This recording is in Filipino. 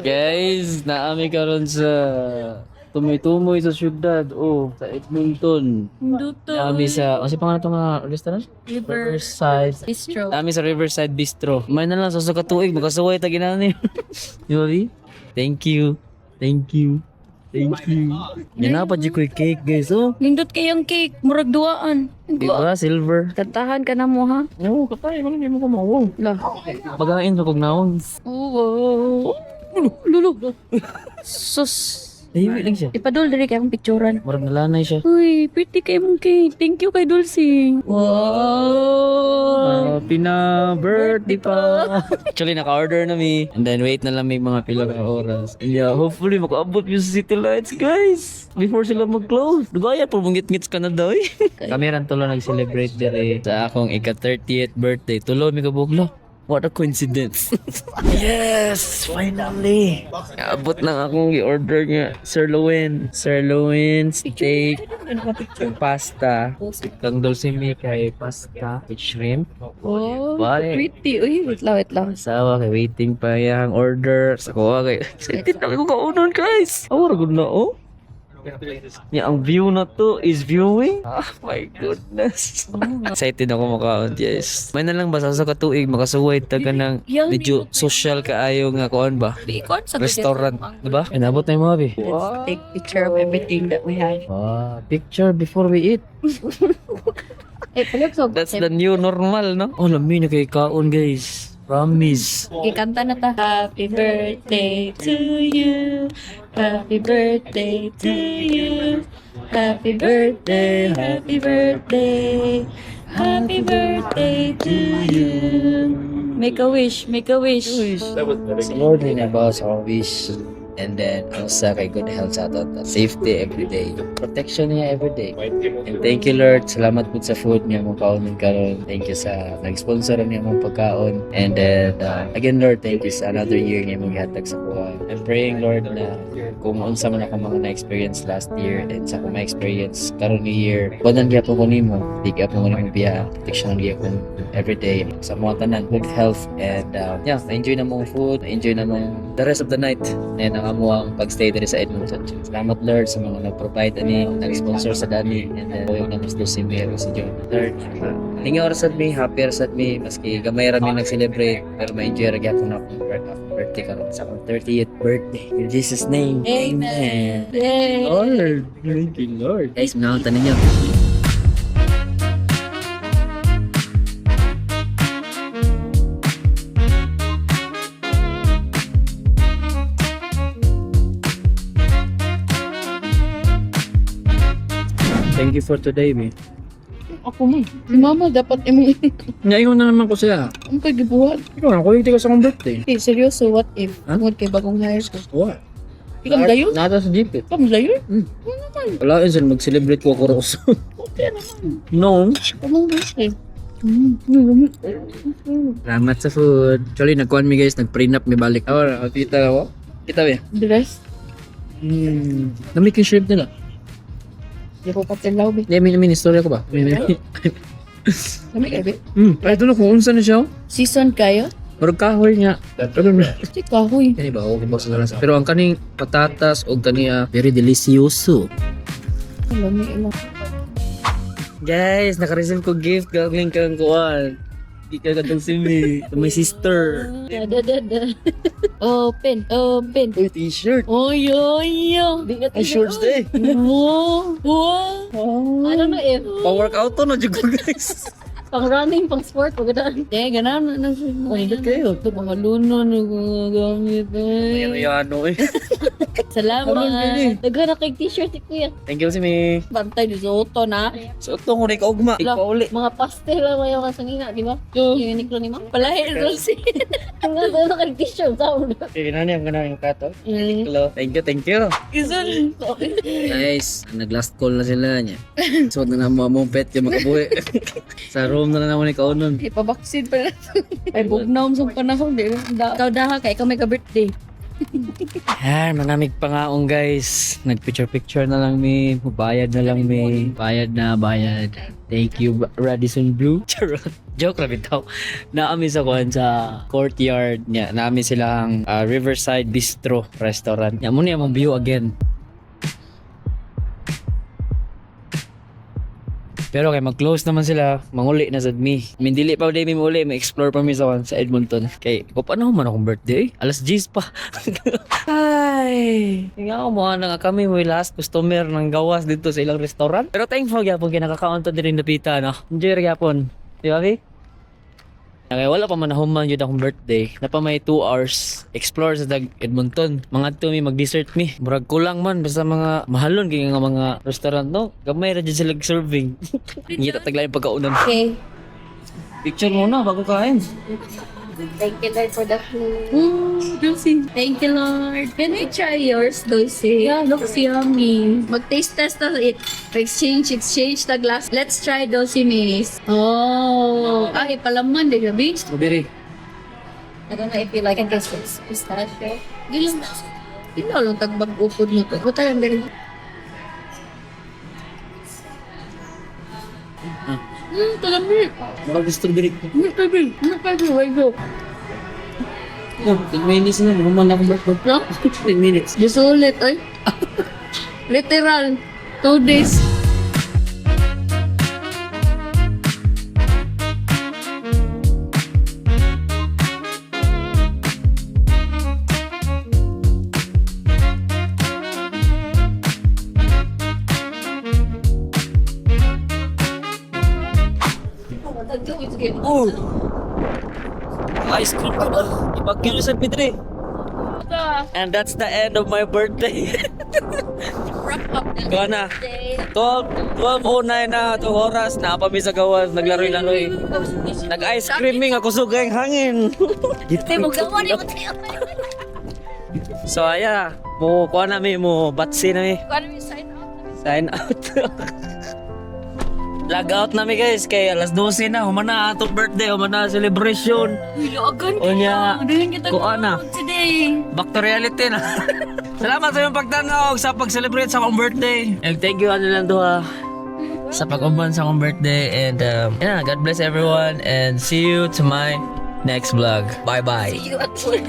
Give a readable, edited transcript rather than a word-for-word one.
Guys, naami karon sa tumoy-tumoy sa syudad. Oh, sa Edmonton. Duto. Naami sa, ano si pangalan itong mga restaurant? Riverside. Bistro. Naami sa Riverside Bistro. May na lang sa katuig, magkasuway ta ginani. Di ba, Bi? Thank you. Thank you. Thank you. Yan na pa di ko cake, guys. Oh, Nindot kayang cake, murag duaan. di ba? Silver. Kantahan ka na mo ha. Oo, kapay. Wala hindi mo ko mawang. La. Pagain sa kog naon. Oo. Lulu. Sus. Tahimik lang siya. Ipadol diri kay akong picturean. Marag nalanay siya. Uy, pretty kay mong cake. Thank you kay Dulcie. Wow. Happy na birthday pa. Actually, naka-order na mi. And then, wait na lang may mga pila ka oras. And yeah, hopefully, makaabot yung City Lights, guys. Before sila mag-close. Dugaya, pumungit-ngits ka na daw eh. Kami rin tulo nag-celebrate dere sa akong ika-30th birthday. Tulo, mi kabuglo. What a coincidence. Yes! Finally! Abot na akong i-order nga. Sirloin. Sirloin, steak, pasta. Kang dulcimi kay pasta with shrimp. Oh, Bale. pretty. Uy, wait lang. Asawa kay waiting pa yung order. Sa kuha kay excited na ko kaunon guys. Awar good na oh. Yeah, ang view na to is viewing. Oh my goodness. Excited ako makaon, yes. May na lang ba sa katuig makasuway ta ka ng medyo social kaayo nga kuan ba? Bacon sa Restaurant, di ba? Inabot na yung mga bi. Let's take picture of everything that we have. Picture before we eat. Palyog That's the new normal, no? Oh, lami na kay kaon, guys. Promise. Ikanta na ta. Happy birthday to you. Happy birthday to you. Happy birthday, happy birthday. Happy birthday to you. Make a wish, make a wish. Sa Lord na ba sa wish. And then, sa kay good health sa ato. Safety every day. Protection niya every day. And thank you, Lord. Salamat po sa food niya mong kaon karon. Thank you sa nag-sponsor niya mong pagkaon. And then, again, Lord, thank you sa another year niya mong hatag sa buhay. I'm praying, Lord, na kung unsa man ako mga na-experience last year and sa akong ma-experience karon ni year, wadan gyud ko nimo. Big up mo nimo biya. Protection gyud ko every day sa mga tanan. Good health and yeah, na-enjoy na mong food, na-enjoy na mong the rest of the night. And ang amo ang pagstay diri sa Edmonton. Salamat Lord sa mga nag-provide ani, nag-sponsor sa dami and then oyong na Mr. Simero si John. Lord, lingaw ra sad mi, happy ra sad mi maski gamay ra mi nag-celebrate pero ma-enjoy ra gyapon akong birthday karon sa akong 30th birthday. In Jesus name. Amen. Yay. Lord, thank you Lord. Guys, manaw tanin niyo. Thank you for today, me. Ako man. Si mama dapat imo Ngayon na naman ko siya. ang kagibuhat. Ikaw na, kulit ka sa akong birthday. Eh, seryoso, what if? Huh? Tungod kay bagong hire ko. What? Ikaw dayon? Nata sa jeep. Ikaw dayon? Wala yun saan mag-celebrate ko ako roso. Okay naman. No. Kamang birthday. Salamat sa food. Actually, nagkuhan mi guys, nag-prenup mi balik. Awa, kita ako. Kita ba? The rest? Namik yung shrimp nila. Di ko patilaw, be. Hindi, may istorya ko ba? Kami kayo, be. Ito na kung unsa na siya. Season kayo? Parang kahoy niya. Kasi kahoy. Kani ba? Okay ba sa lasa? Pero ang kaning patatas o kaniya very delicioso. Lami ila. Guys, naka-receive ko gift galing kang kuwan. Ika ka si me. To my sister. Da. Open. Uy, t-shirt. Oy. Ay, shorts day. Wow. I don't know if Pa-workout to na jud ko guys. pang running, pang sport, pagkadaan. Ganun. Pindot kayo. Ito, mga luno, nagagamit Ano eh. Salamat. Karoon gini. Naghanap kay t-shirt ni Kuya. Thank you si me. Bantay ni Zoto na. So ito ko na ikaugma. Ikauli. Mga pastel lang mayo kasangina, di ba? Yung unique ni Ma'am. Palahi, Rosie. Ang ganda kay t-shirt sa ulo. Kinani ang ganang kato. Hello. Thank you. Isan. Guys, nag-last call na sila niya. So na mo among pet yung makabuhi. Sa room na naman ikaw nun. Ipabaksin pa na. Ay, bugnaw sa panahon. Ikaw daha kay ikaw may ka-birthday. Yan, manamig pangaong guys. Nagpicture-picture na lang mi. Bayad na lang mi. Bayad na, bayad. Thank you, Radisson Blue. Charot. Joke lang ito. Naami sa kuhan sa courtyard niya. Naami silang Riverside Bistro Restaurant. Yan muna yung view again. Pero kay mag-close naman sila, manguli na sad mi. Mindili pa day mi muli, ma-explore pa mi sa Edmonton. Kay ko paano man akong birthday? Alas 10 pa. Ay, nga mo na nga kami mo last customer ng gawas dito sa ilang restaurant. Pero thankful gyapon kay nakakaon to diri napita no. Enjoy ra gyapon. Di ba, Vi? Kaya wala pa man nahuman yun akong birthday. Na pa may 2 hours explore sa Edmonton. Mga to mi mag-dessert mi. Murag kulang man basta mga mahalon kay nga mga restaurant no. Gamay ra dyan sila serving. Hindi tatagla yung pagkaunan. Okay. Picture muna bago kain. Thank you, Lord, for the food. Dulce. Thank you, Lord. Can I try yours, Dulce? Yeah, looks yummy. Mag-taste test na it. Exchange the glass. Let's try Dulce Minis. Oh, ay, palaman, di gabi. Strawberry. I don't know if you like it. This pistachio. Di lang. Di lang tagbag-upod nito. Buta lang din. Talamig. Bakal strawberry. Talamig. Why go? No, 10 minutes na. Naman akong birthday. No? 10 minutes. Just ulit, ay. Literal. 2 days. Oh! Ice cream ka ba? Ipagkilo sa Pedre. And that's the end of my birthday. Wrap up the Kuha na. day. 12:09 na. 2 oras. Napami sa gawas. Naglaroy-laroy. Nag-ice creaming ako sugay hangin. Tay mo gawa ni mo tayo. So, aya. Mo, kuha na mi. Mo, batsi na mi. Kuan mi sign out. Sign out. Log out na mi guys. Kay alas 12 na. Humana atong birthday. Humana celebration. Ilagan O niya. Dahil kita Kuha na. today. Back to reality na. Salamat sa iyong pagtanaw sa pag-celebrate sa akong birthday. And thank you ano lang duha sa pag-umban sa akong birthday. And yeah, God bless everyone. And see you to my next vlog. Bye-bye. See you at work.